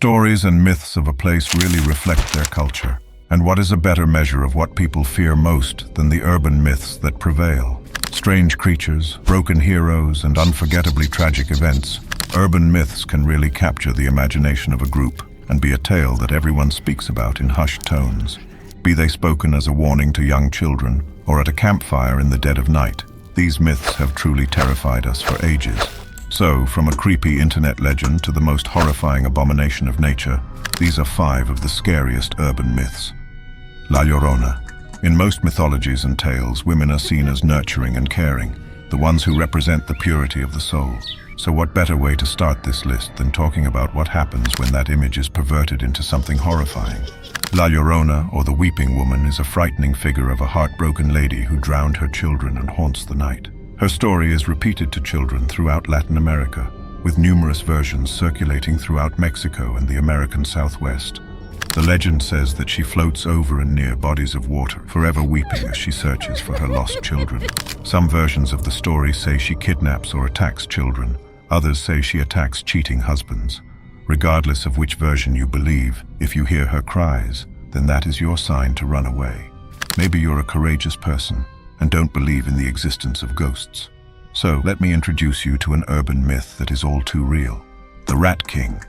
stories and myths of a place really reflect their culture. And what is a better measure of what people fear most than the urban myths that prevail? Strange creatures, broken heroes, and unforgettably tragic events, urban myths can really capture the imagination of a group and be a tale that everyone speaks about in hushed tones. Be they spoken as a warning to young children or at a campfire in the dead of night, these myths have truly terrified us for ages. So, from a creepy internet legend to the most horrifying abomination of nature, these are 5 of the scariest urban myths. La Llorona. In most mythologies and tales, women are seen as nurturing and caring, the ones who represent the purity of the soul. So what better way to start this list than talking about what happens when that image is perverted into something horrifying? La Llorona, or the Weeping Woman, is a frightening figure of a heartbroken lady who drowned her children and haunts the night. Her story is repeated to children throughout Latin America, with numerous versions circulating throughout Mexico and the American Southwest. The legend says that she floats over and near bodies of water, forever weeping as she searches for her lost children. Some versions of the story say she kidnaps or attacks children. Others say she attacks cheating husbands. Regardless of which version you believe, if you hear her cries, then that is your sign to run away. Maybe you're a courageous person and don't believe in the existence of ghosts. So let me introduce you to an urban myth that is all too real. The Rat King.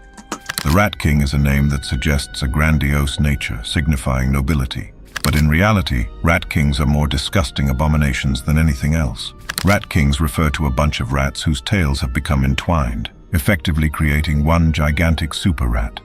The Rat King is a name that suggests a grandiose nature, signifying nobility. But in reality, rat kings are more disgusting abominations than anything else. Rat kings refer to a bunch of rats whose tails have become entwined, effectively creating one gigantic super rat.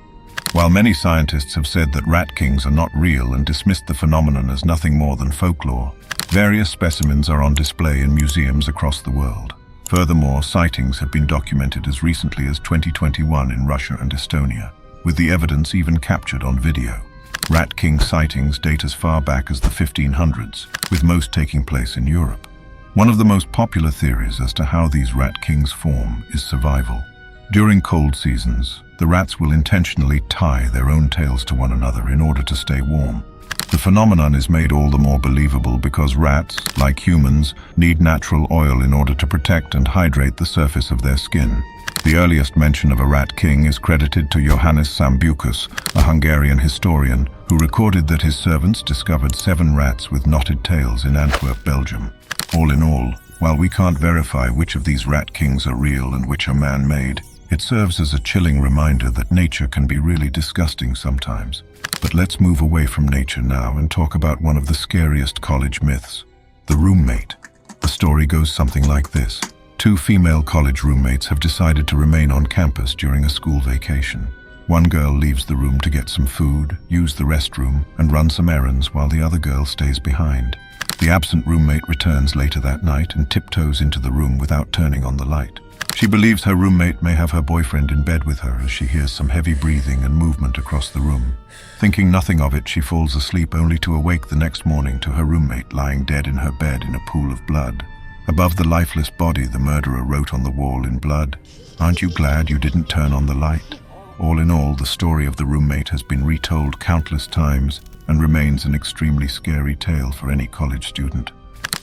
While many scientists have said that rat kings are not real and dismissed the phenomenon as nothing more than folklore, various specimens are on display in museums across the world. Furthermore, sightings have been documented as recently as 2021 in Russia and Estonia, with the evidence even captured on video. Rat King sightings date as far back as the 1500s, with most taking place in Europe. One of the most popular theories as to how these rat kings form is survival. During cold seasons, the rats will intentionally tie their own tails to one another in order to stay warm. The phenomenon is made all the more believable because rats, like humans, need natural oil in order to protect and hydrate the surface of their skin. The earliest mention of a rat king is credited to Johannes Sambucus, a Hungarian historian, who recorded that his servants discovered 7 rats with knotted tails in Antwerp, Belgium. All in all, while we can't verify which of these rat kings are real and which are man-made, it serves as a chilling reminder that nature can be really disgusting sometimes. But let's move away from nature now and talk about one of the scariest college myths, the roommate. The story goes something like this. 2 female college roommates have decided to remain on campus during a school vacation. One girl leaves the room to get some food, use the restroom, and run some errands while the other girl stays behind. The absent roommate returns later that night and tiptoes into the room without turning on the light. She believes her roommate may have her boyfriend in bed with her as she hears some heavy breathing and movement across the room. Thinking nothing of it, she falls asleep only to awake the next morning to her roommate lying dead in her bed in a pool of blood. Above the lifeless body, the murderer wrote on the wall in blood, "Aren't you glad you didn't turn on the light?" All in all, the story of the roommate has been retold countless times and remains an extremely scary tale for any college student.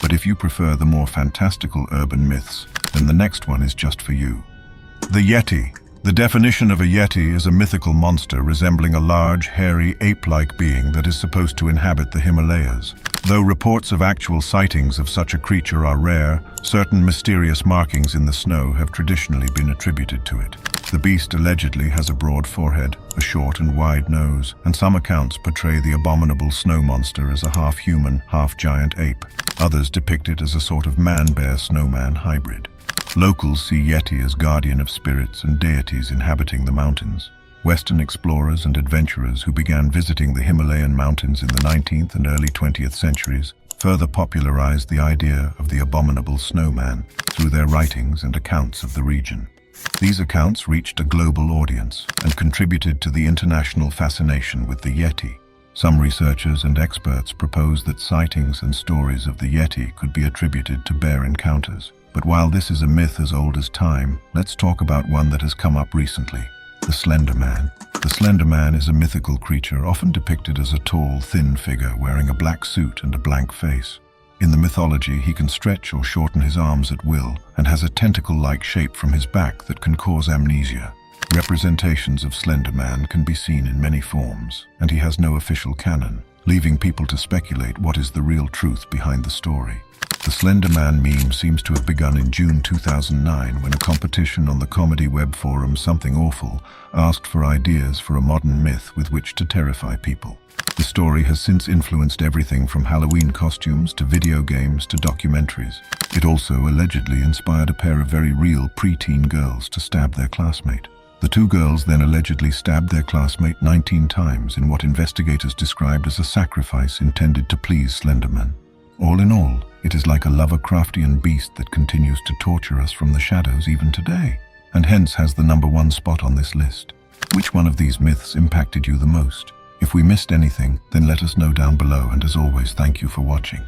But if you prefer the more fantastical urban myths, then the next one is just for you. The Yeti. The definition of a Yeti is a mythical monster resembling a large, hairy, ape-like being that is supposed to inhabit the Himalayas. Though reports of actual sightings of such a creature are rare, certain mysterious markings in the snow have traditionally been attributed to it. The beast allegedly has a broad forehead, a short and wide nose, and some accounts portray the abominable snow monster as a half-human, half-giant ape. Others depict it as a sort of man-bear snowman hybrid. Locals see Yeti as guardian of spirits and deities inhabiting the mountains. Western explorers and adventurers who began visiting the Himalayan mountains in the 19th and early 20th centuries further popularized the idea of the abominable snowman through their writings and accounts of the region. These accounts reached a global audience and contributed to the international fascination with the Yeti. Some researchers and experts propose that sightings and stories of the Yeti could be attributed to bear encounters. But while this is a myth as old as time, let's talk about one that has come up recently, the Slender Man. The Slender Man is a mythical creature often depicted as a tall, thin figure wearing a black suit and a blank face. In the mythology, he can stretch or shorten his arms at will and has a tentacle-like shape from his back that can cause amnesia. Representations of Slender Man can be seen in many forms, and he has no official canon, leaving people to speculate what is the real truth behind the story. The Slender Man meme seems to have begun in June 2009 when a competition on the comedy web forum Something Awful asked for ideas for a modern myth with which to terrify people. The story has since influenced everything from Halloween costumes to video games to documentaries. It also allegedly inspired a pair of very real preteen girls to stab their classmate. The two girls then allegedly stabbed their classmate 19 times in what investigators described as a sacrifice intended to please Slender Man. All in all, it is like a Lovecraftian beast that continues to torture us from the shadows even today, and hence has the #1 spot on this list. Which one of these myths impacted you the most? If we missed anything, then let us know down below, and as always, thank you for watching.